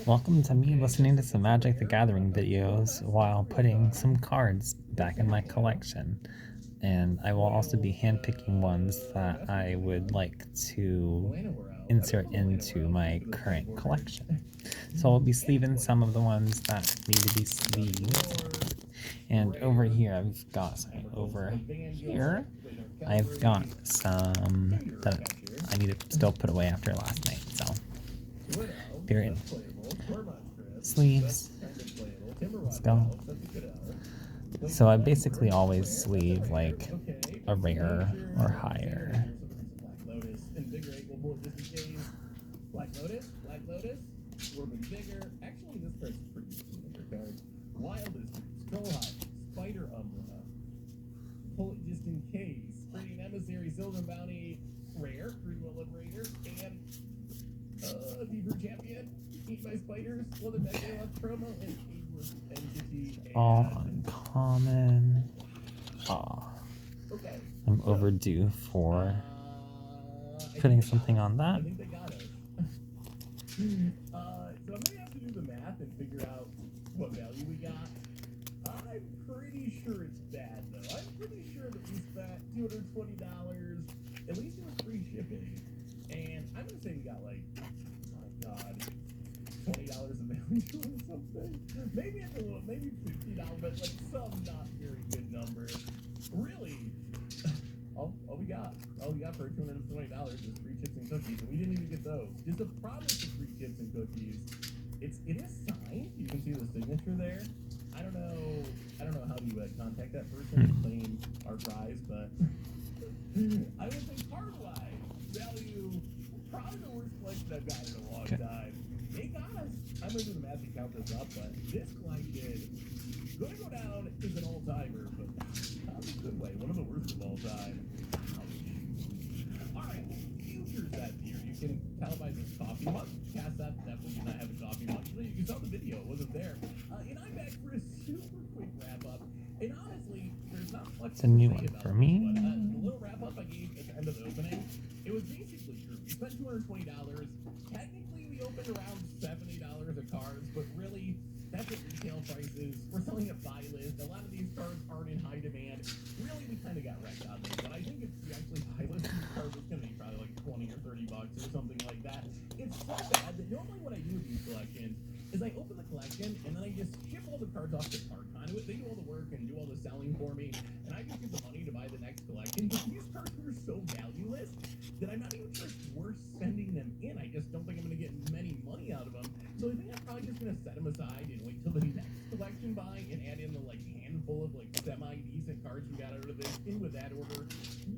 Welcome to me listening to some Magic the Gathering videos while putting some cards back in my collection. And I will also be handpicking ones that I would like to insert into my current collection. So I'll be sleeving some of the ones that need to be sleeved. And over here I've got some that I need to still put away after last night. So period. Sleeves. Let's go. So I basically always sleeve like a rare or higher. Black Lotus, Vigor. Actually, this card's pretty signature card. Wildest, Scroll High, Spider Umbrella. Pull it just in case. Creating Emissary, Sylvan Bounty, Rare, Greenwell Liberator, and Deeper Champion, Eat by Spiders, Leather Bag Left Promo, and Ageless Entity. All uncommon. Okay. I'm overdue for putting something on that. I think they got it. So I'm gonna have to do the math and figure out what value we got. I'm pretty sure it's bad though. I'm pretty sure that we spent $220. At least it was free shipping. And I'm gonna say we got like, oh my god, $20 of value or something. Maybe it's a little, maybe $50, but like some not very good number. Really, all we got for $220 is free chips and cookies, and we didn't even get those. Just a promise of free chips and cookies. It is signed. You can see the signature there. I don't know how to contact that person and claim our prize, but I would say card-wise, value, probably the worst collection I've got in a long time. They got us. I'm going to do the math to count this up, but this collection going to go down as an all-timer, but not in a good way. One of the worst of all time. All right, future sets here. You can televise this coffee mug. Cast that definitely did not have a coffee mug. You saw the video. It wasn't there. And I'm back for a super quick wrap-up. And honestly, there's not much to say about for me. But, the little wrap-up I gave at the end of the opening, it was basically true. We spent $220. Technically, we opened around $70 of cards, but really, that's what retail prices. We're selling at buy list. A lot of these cards aren't in high demand. Really, we kind of got wrecked on this. But I think if we actually buy list these cards, it's going to be probably like 20 or 30 bucks or something like that. It's so bad that normally what I do with these collections is I open the collection and then I just ship all the cards off to Card Conduit. They do all the work and do all the selling for me, and I just get the money to buy the next collection. But these cards are so valueless that I'm not even sure it's worth sending them in. I just don't think I'm going to get many money out of them. So I think I'm probably just going to set them aside and wait till the next collection buy and add in the like handful of like semi-decent cards we got out of this in with that order.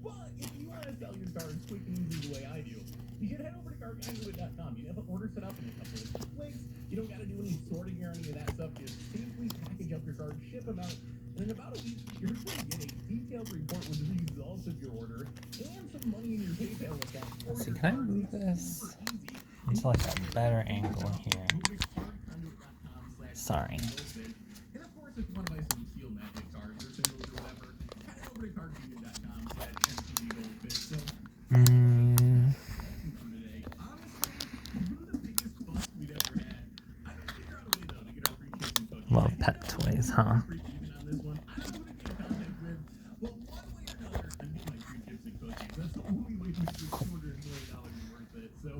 But if you want to sell your cards quick and easy the way I do, you can head over to cardconduit.com. You have an order set up in a couple of links. You don't got to do any sorting or any of that stuff. Just simply package up your cards, ship them out, and in about a week, you're going to get a detailed report with the results of your order and some money in your PayPal account. Let's see, can I move this into like a better angle here? Sorry. And of course, if you want to buy some Steel Magic cards or symbols or whatever, head over to cardconduit.com/MTVGoldfish. So, love pet toys, huh? Cool.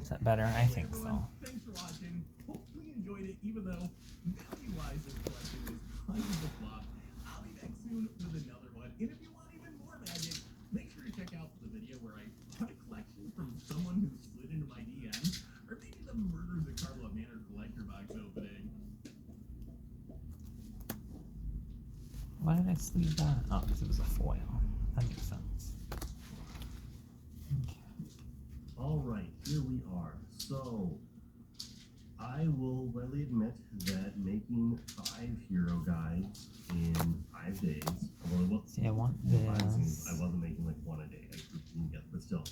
Is that better? I think so. Thanks for watching. Hopefully you enjoyed it, even though value-wise this collection is kind of a flop. I'll be back soon with another one. And if you want even more magic, make sure to check out the video where I cut a collection from someone who slid into my DMs, or maybe the Murders at Carla Manor collector box opening. Why did I sleeve that? Oh, because it was a foil. That makes sense. Okay. Alright, here we are. So, I will readily admit that making 5 hero guides in 5 days, although I want this. I wasn't making like one a day, but still,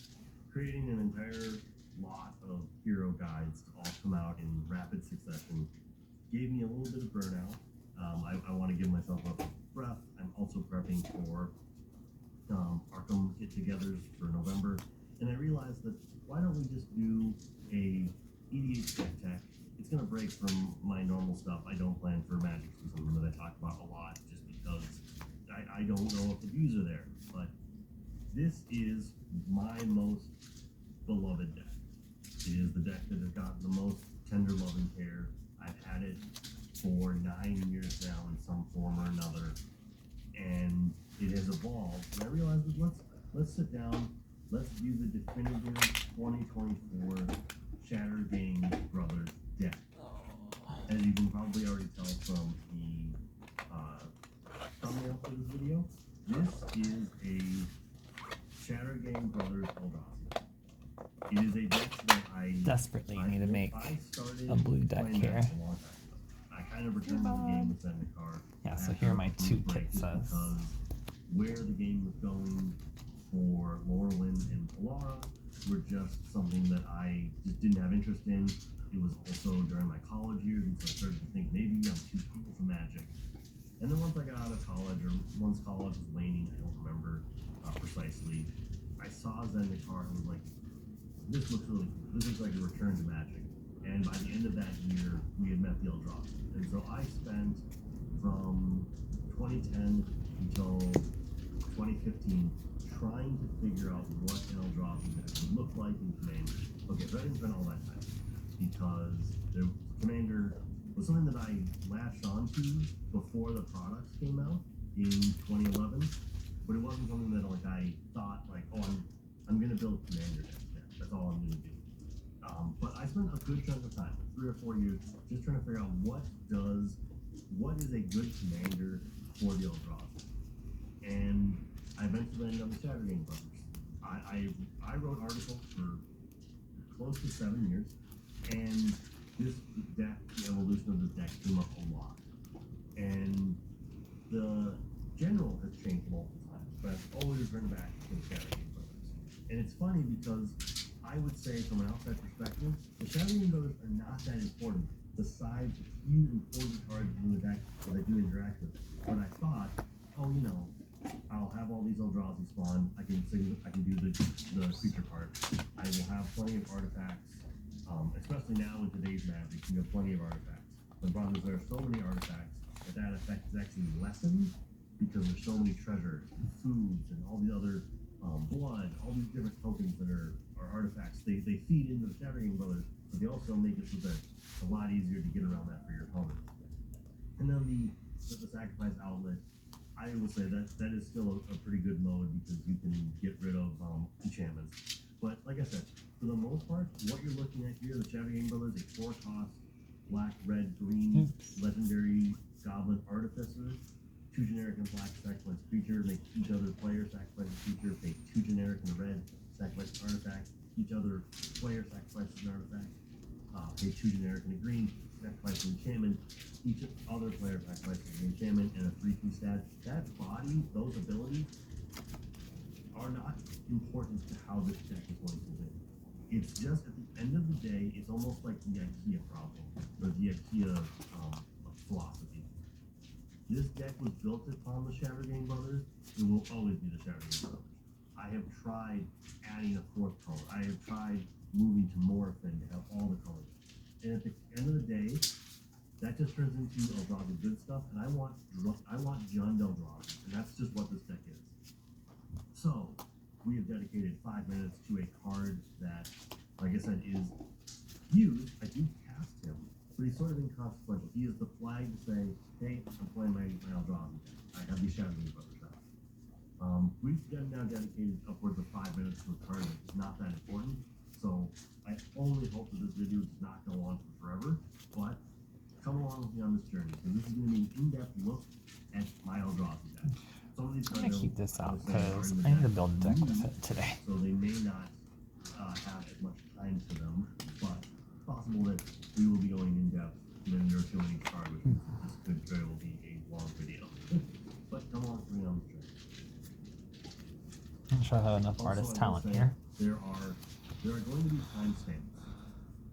creating an entire lot of hero guides to all come out in rapid succession gave me a little bit of burnout. I want to give myself a breath. I'm also prepping for Arkham get-togethers for November, and I realized that why don't we just do a EDH deck tech it's gonna break from my normal stuff. I don't plan for Magic to be something that I talk about a lot, just because I don't know if the views are there. But this is my most beloved deck. It is the deck that has gotten the most tender love and care. I've had it for 9 years now in some form or another, and it has evolved. And I realized, let's sit down, let's view the definitive 2024 Shatter Game Brothers deck. As you can probably already tell from the thumbnail for this video, this is a Shatter Game Brothers Eldrazi. It is a deck that I Desperately need to make a blue deck here. I kind of returned to the game with Zendikar. Yeah, so here are my 2 kit sets. Because where the game was going for Lorwyn and Alara were just something that I just didn't have interest in. It was also during my college years, and so I started to think maybe I'm too cool for Magic. And then once I got out of college, or once college was waning, I don't remember precisely, I saw Zendikar and was like, this looks really cool. This looks like a return to Magic. And by the end of that year, we had met the Eldrazi. And so I spent from 2010 until 2015 trying to figure out what an Eldrazi deck would look like in Commander. Okay, so I didn't spend all that time because the Commander was something that I latched onto before the products came out in 2011, but it wasn't something that like I thought like, oh, I'm gonna build Commander decks. That's all I'm gonna do. But I spent a good chunk of time, 3 or 4 years, just trying to figure out what is a good Commander for the Eldrazi. And I eventually ended up with Shatter Game Brothers. I wrote articles for close to 7 years, and this deck, the evolution of this deck came up a lot. And the general has changed multiple times, but I've always returned back to the Shatter Game Brothers. And it's funny because I would say from an outside perspective, the Shatter Game Brothers are not that important besides a few important cards in the deck that I do interact with. But I thought, oh, you know, I'll have all these Eldrazi spawn. I can do the creature part. I will have plenty of artifacts. Especially now in today's Magic, you have plenty of artifacts. But brothers, there are so many artifacts that effect is actually lessened because there's so many treasures, and foods, and all the other blood, all these different tokens that are artifacts. They feed into the Shatter Game Brothers, but they also make it so that it's a lot easier to get around that for your opponent. And then the sacrifice outlet, I will say that is still a pretty good mode because you can get rid of enchantments. But like I said, for the most part, what you're looking at here, the Shatter Game Brothers, a 4-cost black, red, green legendary goblin artificer. 2 generic and black sacrifice creature, make each other player sacrifice a creature, pay 2 generic and red sacrifice an artifact, each other player sacrifices an artifact, pay 2 generic and a green, sacrifice an enchantment, each other player sacrifices an enchantment, and a 3/2 stat. That body, those abilities, are not important to how this deck is going to win. It's just at the end of the day, it's almost like the IKEA problem, or the IKEA philosophy. This deck was built upon the Shatter Game Brothers. It will always be the Shatter Game Brothers. I have tried adding a 4th color. I have tried moving to Morphin to have all the colors. And at the end of the day, that just turns into Eldrazi good stuff, and I want Jund Eldrazi, and that's just what this deck is. So, we have dedicated 5 minutes to a card that, like I said, is used. I do cast him, but he's sort of inconsequential. He is the flag to say, hey, I'm playing my Eldrazi. I have these Shatter Game Brothers out. We've now dedicated upwards of 5 minutes to a card that is not that important, so I only hope that this video does not go on for forever, but come along with me on this journey, because this is going to be an in-depth look at my Eldrazi deck. Some of these I'm cards gonna keep this out because in the I need to deck build a deck with it today. so they may not have as much time to them, but it's possible that we will be going in depth in your killing card, which this could very well be a long video. But come on with me on this journey. I'm sure I have enough Also, artist I will talent say here. There are going to be timestamps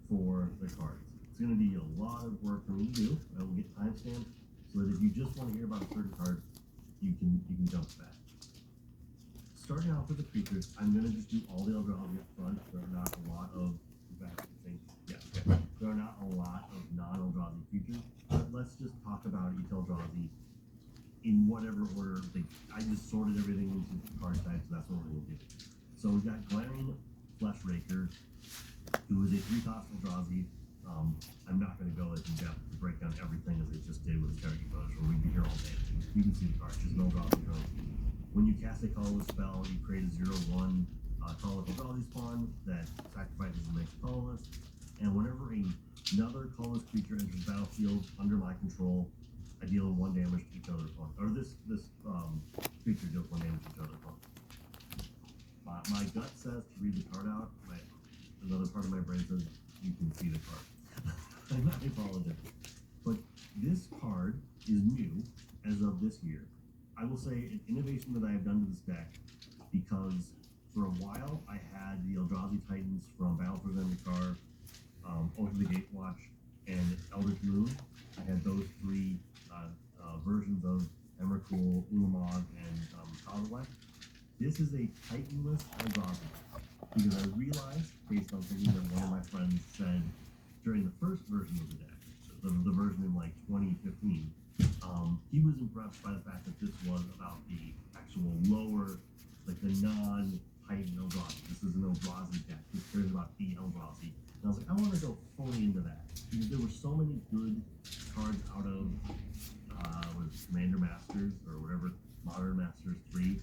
for the cards. It's going to be a lot of work for me to do. I will get timestamps so that if you just want to hear about a certain card, you can jump back. Starting off with the creatures, I'm going to just do all the Eldrazi up front. There are not a lot of back things. Yeah, okay. There there are not a lot of non-Eldrazi creatures, but let's just talk about each Eldrazi in whatever order. I just sorted everything into card types, so that's what we're going to do. So we've got Glaring Fleshraker, who is a 3-cost Eldrazi. I'm not going to go in depth to break down everything as I just did with the Charity Push, or we'd be here all day. You can see the card, just no Eldrazi drone. When you cast a colorless spell, you create a 0/1 colorless Eldrazi spawn that sacrifices and makes colorless. And whenever another colorless creature enters the battlefield under my control, I deal 1 damage to each other opponent. Or this creature deals 1 damage to each other opponent. My gut says to read the card out. Another part of my brain says you can see the card. I apologize. But this card is new as of this year. I will say an innovation that I have done to this deck, because for a while I had the Eldrazi Titans from Battle for Zendikar, Over the Gatewatch, and Eldritch Moon. I had those 3 versions of Emrakul, Ulamog, and Kozilek. This is a Titanless Eldrazi, because I realized, based on something that one of my friends said during the first version of the deck, the version in like 2015, he was impressed by the fact that this was about the actual lower, like the non-Titan Eldrazi. This is an Eldrazi deck. This cares about the Eldrazi. And I was like, I want to go fully into that, because there were so many good cards out of Commander Masters, or whatever, Modern Masters 3.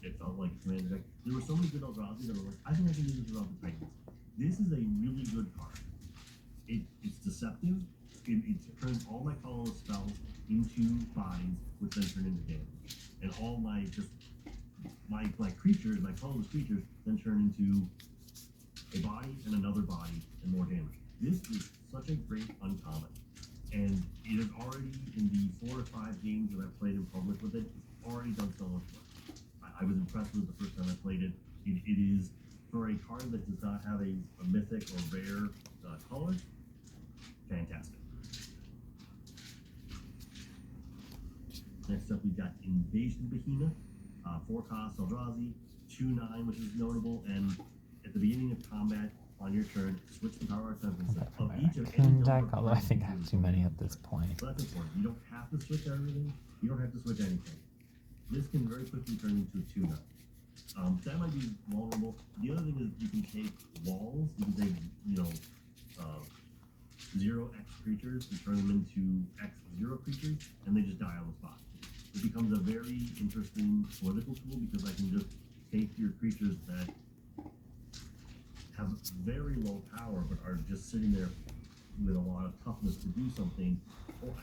It felt like a Commander deck. There were so many good Eldrazi that I was like, I think I can use this without the Titans. This is a really good card. It's deceptive. It turns all my colorless spells into bodies, which then turn into damage. And all my creatures, my colorless creatures, then turn into a body and another body and more damage. This is such a great uncommon. And it has already, in the 4 or 5 games that I've played in public with it, it's already done so much work. I was impressed with it the first time I played it. It is, for a card that does not have a mythic or rare color, fantastic. Next up, we've got Invasion Behemoth, 4-cost Eldrazi, 2/9, which is notable, and at the beginning of combat, on your turn, switch the power reference of each of any deck, although I think I have too many at this point. So that's important. You don't have to switch everything. You don't have to switch anything. This can very quickly turn into a 2/9. That might be vulnerable. The other thing is you can take walls. You can take, 0x creatures and turn them into x0 creatures, and they just die on the spot. It becomes a very interesting political tool, because I can just take your creatures that have very low power but are just sitting there with a lot of toughness to do something. Or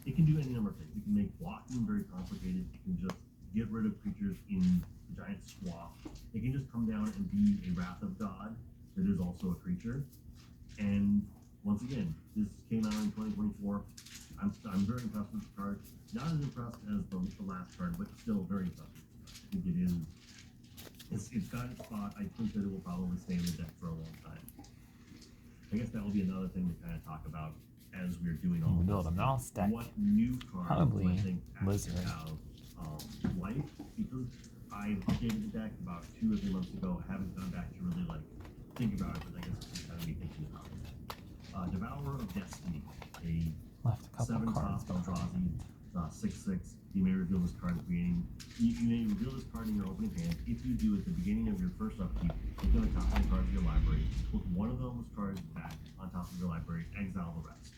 it can do any number of things. It can make blocking very complicated. It can just get rid of creatures in a giant swath. It can just come down and be a Wrath of God that is also a creature. And once again, this came out in 2024. I'm very impressed with the card. Not as impressed as the last card, but still very impressed with the card. I think it is. It's got its spot. I think that it will probably stay in the deck for a long time. I guess that will be another thing to kind of talk about as we're doing all Build this. a mouse deck. What new cards Probably I think Blizzard. actually have life? Because I updated the deck about 2 or 3 months ago. I haven't gone back to really think about it, but I guess it's kind of me thinking about it. Devourer of Destiny, a Left a couple cards 7-cost Eldrazi, 6/6. You may reveal this card at the beginning. You may reveal this card in your opening hand. If you do, at the beginning of your first upkeep, look at the top 10 cards of your library. Put one of those cards back on top of your library. Exile the rest.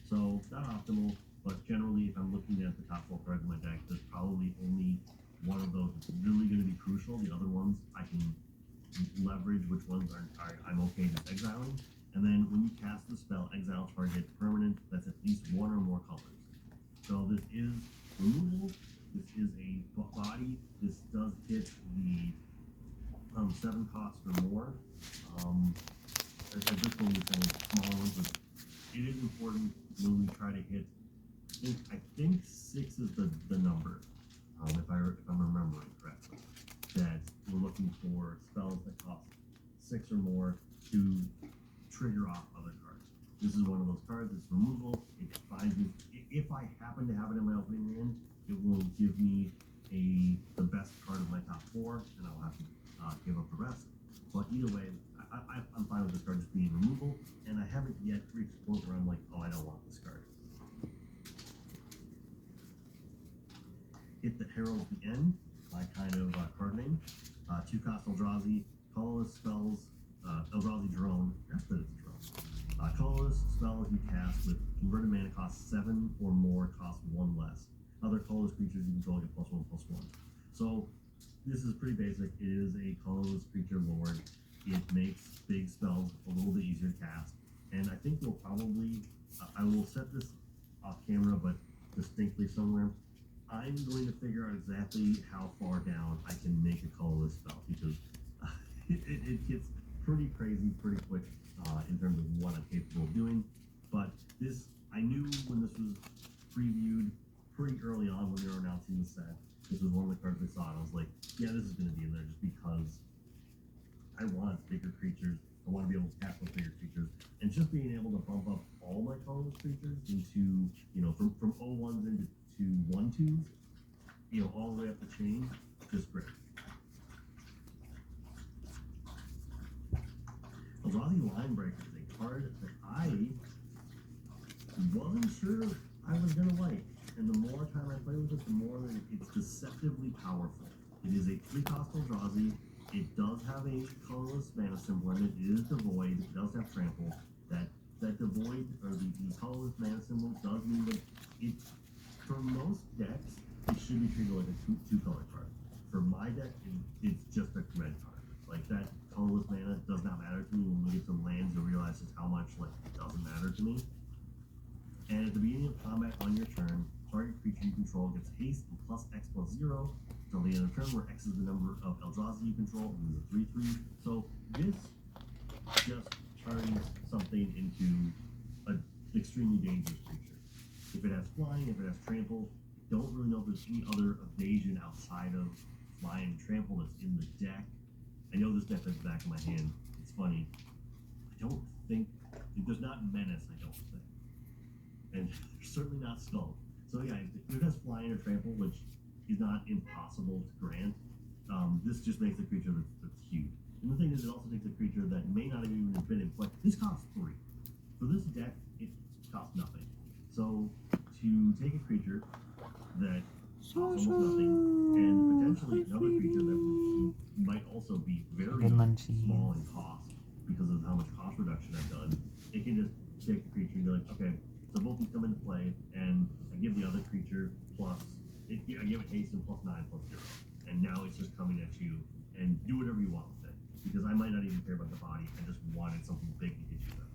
So not optimal, but generally, if I'm looking at the top 4 cards in my deck, there's probably only one of those that's really going to be crucial. The other ones I can leverage. Which ones I'm okay just exiling. And then when you cast the spell, exile target permanent that's at least 1 or more colors. So this is removal. This is a body. This does hit the 7 cost or more. At this point, we're saying smaller ones, but it is important when we try to hit. I think 6 is the number, if I'm remembering correctly. That we're looking for spells that cost 6 or more to trigger off other cards. This is one of those cards. It's removal. It finds me. If I happen to have it in my opening hand, it will give me the best card of my top 4, and I'll have to give up the rest. But either way, I'm fine with this card just being removal, and I haven't yet reached the point where I'm like, oh, I don't want this card. It that heralds the end, my kind of card name. 2-cost Eldrazi, colorless spells, Eldrazi drone. That's good, it's a drone. Colorless spells you cast with converted mana cost 7 or more, cost 1 less. Other colorless creatures you control get +1/+1. So this is pretty basic. It is a colorless creature lord. It makes big spells a little bit easier to cast. And I think we'll probably, I will set this off camera, but distinctly somewhere. I'm going to figure out exactly how far down I can make a colorless spell, because it gets pretty crazy pretty quick in terms of what I'm capable of doing. But this, I knew when this was previewed pretty early on when they were announcing the set. This was one of the cards I saw, and I was like, yeah, this is going to be in there just because I want bigger creatures. I want to be able to cast those bigger creatures. And just being able to bump up all my colorless creatures into, you know, from 0/1s into 1/2s, you know, all the way up the chain, just great. Eldrazi Linebreaker is a card that I wasn't sure I was going to like. And the more time I play with it, the more that it's deceptively powerful. It is a 3-cost Eldrazi. It does have a colorless mana symbol in it. It is devoid. It does have trample. That devoid, or the colorless mana symbol, does mean that it, for most decks, it should be treated like a two-color card. For my deck, it's just a red card. Like, that colorless mana does not matter to me. When we get to lands, you'll realize just how much, like, it doesn't matter to me. And at the beginning of combat on your turn, target creature you control gets haste and +X+0 until the end of the turn, where X is the number of Eldrazi you control, and it's a 3/3. So this just turns something into an extremely dangerous creature. If it has flying, if it has trample, don't really know if there's any other evasion outside of flying and trample that's in the deck. I know this deck is the back of my hand. It's funny. I don't think there's not menace. I don't think, and there's certainly not skull. So yeah, if it has flying or trample, which is not impossible to grant, this just makes a creature that's huge. And the thing is, it also takes a creature that may not have even been in play. This costs 3. For this deck, it costs nothing. So to take a creature that costs almost nothing, and potentially another creature that might also be very small in cost because of how much cost reduction I've done, it can just take the creature and be like, okay, so both these come into play, and I give the other creature I give it haste and +9/+0, and now it's just coming at you, and do whatever you want with it, because I might not even care about the body. I just wanted something big to hit you with.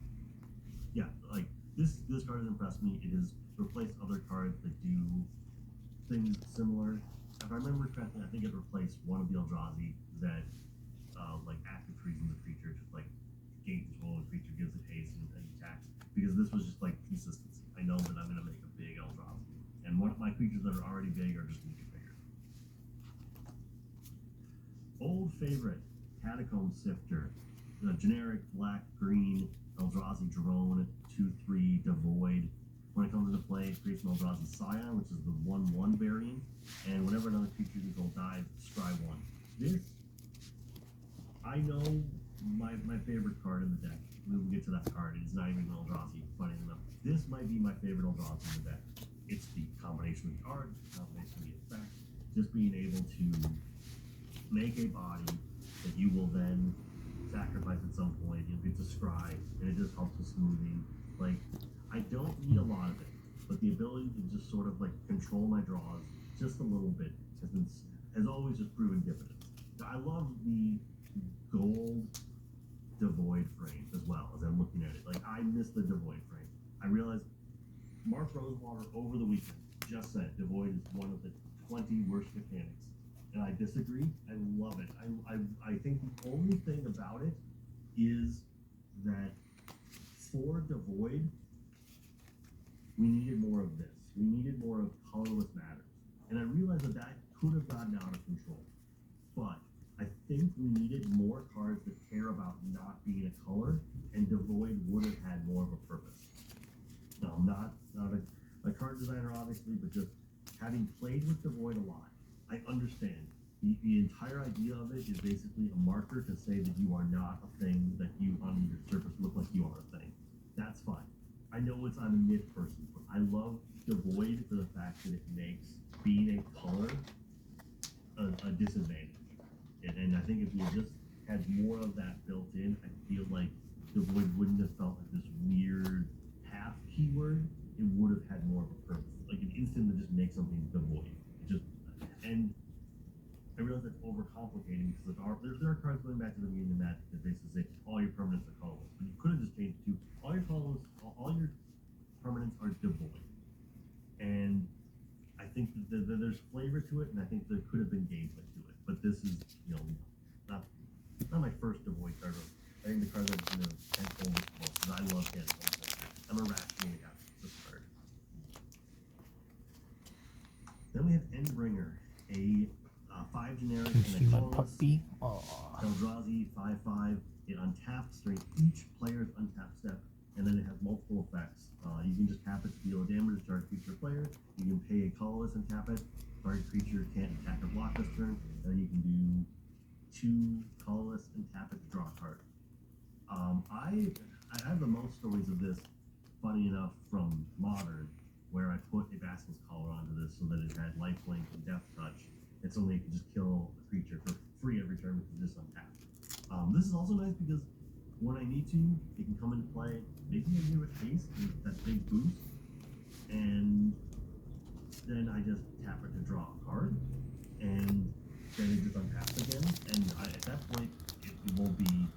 Yeah, like this card has impressed me. It has replaced other cards that do things similar. If I remember correctly, I think it replaced one of the Eldrazi that like active freezing the creature, just like gain control of the creature, gives it haste and attacks, because this was just like consistency. I know that I'm going to make a big Eldrazi, and one of my creatures that are already big are just going to get bigger. Old favorite, Catacomb Sifter, the generic black-green Eldrazi drone, 2/3 devoid. When it comes into play, it creates an Eldrazi Scion, which is the 1/1 variant, and whenever another creature you control dies, scry 1. This, I know my favorite card in the deck. We will get to that card. It's not even an Eldrazi, funny enough. This might be my favorite Eldrazi in the deck. It's the combination of the art, the combination of the effect, just being able to make a body that you will then sacrifice at some point. You'll get to scry, and it just helps with smoothing. Like, I don't need a lot of it, but the ability to just sort of like control my draws just a little bit has always just proven dividends. I love the gold devoid frame as well, as I'm looking at it. Like, I miss the devoid frame. I realized Mark Rosewater over the weekend just said devoid is one of the 20 worst mechanics, and I disagree. I love it. I think the only thing about it is that for devoid, we needed more of this. We needed more of colorless matters. And I realized that could have gotten out of control. But I think we needed more cards that care about not being a color, and devoid would have had more of a purpose. Now, I'm not a card designer, obviously, but just having played with devoid a lot, I understand. The entire idea of it is basically a marker to say that you are not a thing, that you on your surface look like you are a thing. That's fine. I know I'm a nit person, but I love Devoid for the fact that it makes being a color a disadvantage. And I think if you just had more of that built in, I feel like Devoid wouldn't have felt like this weird half keyword. It would have had more of a purpose, like an instant that just makes something devoid. And I realize that's overcomplicating because there are cards going back to the beginning of the Magic that basically say all your permanents are colorless, but you could have just changed it to all your permanents are devoid. And I think that there's flavor to it, and I think there could have been gameplay to it. But this is, not my first devoid card. I think the card that tenfold is most because I love getting one. I'm irrationally happy with this card. Then we have Endbringer, a 5 generic and a colorless Eldrazi 5/5. It untaps during each player's untap step, and then it has multiple effects. You can just tap it to deal a damage to target creature player. You can pay a colorless and tap it. Target creature can't attack or block this turn, and then you can do 2 colorless and tap it to draw a card. I have the most stories of this, funny enough, from Modern, where I put a Basilisk Collar onto this so that it had lifelink and death touch, and so they could just kill a creature for free every turn because it's just untapped. This is also nice because when I need to, it can come into play. Maybe I give it haste, that big boost, and then I just tap it to draw a card, and then it just untaps again. And at that point, it won't be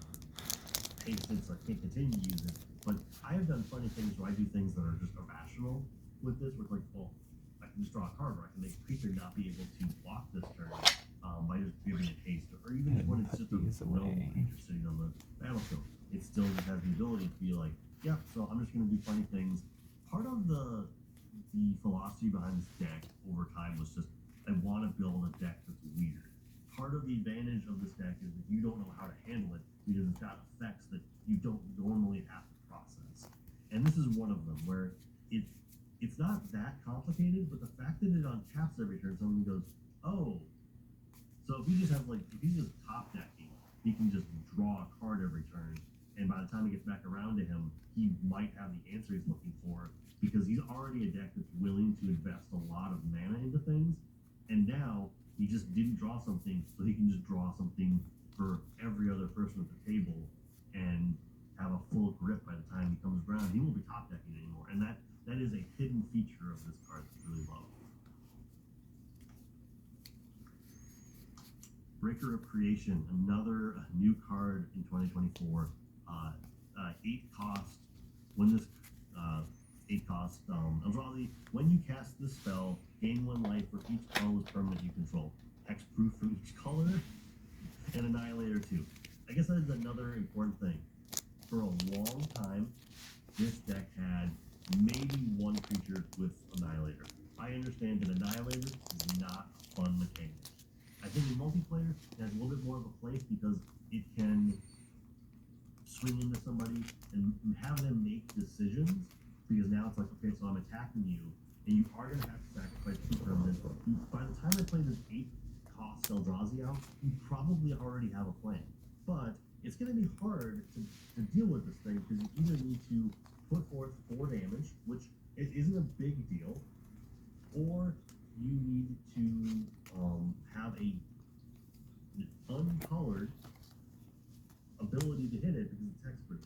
hasted, so I can't continue to use it. But I have done funny things where I do things that are just irrational with this, where it's like, well, I can just draw a card, or I can make a creature not be able to block this turn by just giving it haste, or even when it's just a lone creature sitting on the battlefield, it still has the ability to be like, yeah, so I'm just going to do funny things. Part of the philosophy behind this deck over time was just, I want to build a deck that's weird. Part of the advantage of this deck is that you don't know how to handle it because it's got effects that you don't normally have to process. And this is one of them where it's not that complicated, but the fact that it untaps every turn, someone goes, oh, so if he's just top decking, he can just draw a card every turn, and by the time it gets back around to him, he might have the answer he's looking for because he's already a deck that's willing to invest a lot of mana into things, and now he just didn't draw something, so he can just draw something for every other person at the table and have a full grip by the time he comes around. He won't be top decking anymore, and that is a hidden feature of this card that I really love. Breaker of Creation, another new card in 2024. 8 cost. When this 8 cost, Eldrazi, when you cast this spell, gain 1 life for each colorless permanent you control. Hexproof for each color, and Annihilator 2. I guess that is another important thing. For a long time, this deck had maybe 1 creature with Annihilator. I understand that Annihilator is not a fun mechanic. I think in multiplayer, it has a little bit more of a place because it can swing into somebody and have them make decisions, because now it's like, okay, so I'm attacking you, and you are going to have to sacrifice 2 permanents. By the time I play this 8 cost Eldrazi out, you probably already have a plan. But it's going to be hard to deal with this thing, because you either need to put forth 4 damage, which it isn't a big deal, or you need to have an uncolored ability to hit it because it's hexproof.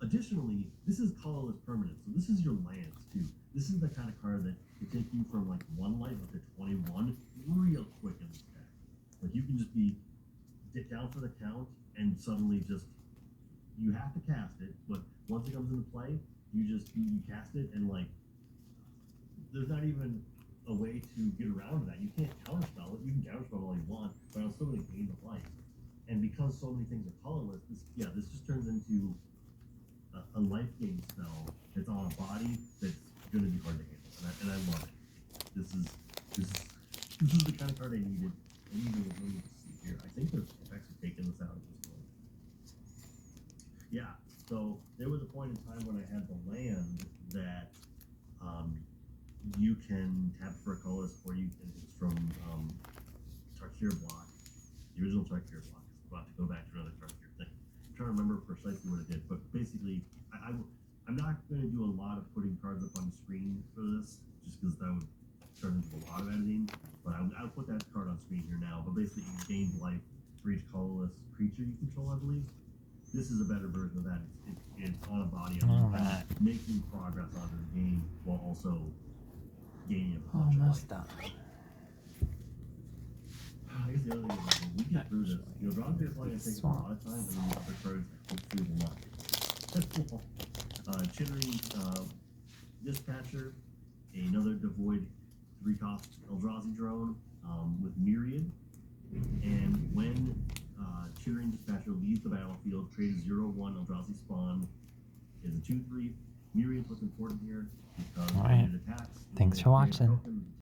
Additionally, this is colorless permanent, so this is your lands too. This is the kind of card that can take you from like 1 life up to 21 real quick in this deck. Like you can just be down for the count and suddenly just, you have to cast it, but once it comes into play, you cast it, and like there's not even a way to get around that. You can't counterspell it. You can counterspell all you want, but it'll still gain the life. And because so many things are colorless, this just turns into a life gain spell that's on a body that's going to be hard to handle, and I love it. This is the kind of card I needed. I need to see here. I think they're actually taking this out at this point. Yeah. So there was a point in time when I had the land that you can tap for a colorless, or it's from Chartier block, the original Chartier block. I'm about to go back to another Chartier thing. I'm trying to remember precisely what it did, but basically, I'm not going to do a lot of putting cards up on the screen for this, just because that would turn into a lot of editing. But I'll put that card on screen here now. But basically, you gain life for each colorless creature you control, I believe. This is a better version of that. It's on a body. Alright. Making progress onto the game while also gaining a bunch of Almost life. done. I guess the other thing is when we get through this, you know, drawing paper flying takes a lot of time, and then the other cards hopefully will not. Chittering Dispatcher, another devoid 3-cost Eldrazi drone with Myriad, and when Chittering Dispatcher leaves the battlefield, trade a 0/1 Eldrazi spawn. Is a 2/3. Myriad's what's important here because Alright. when it attacks, Thanks for watching.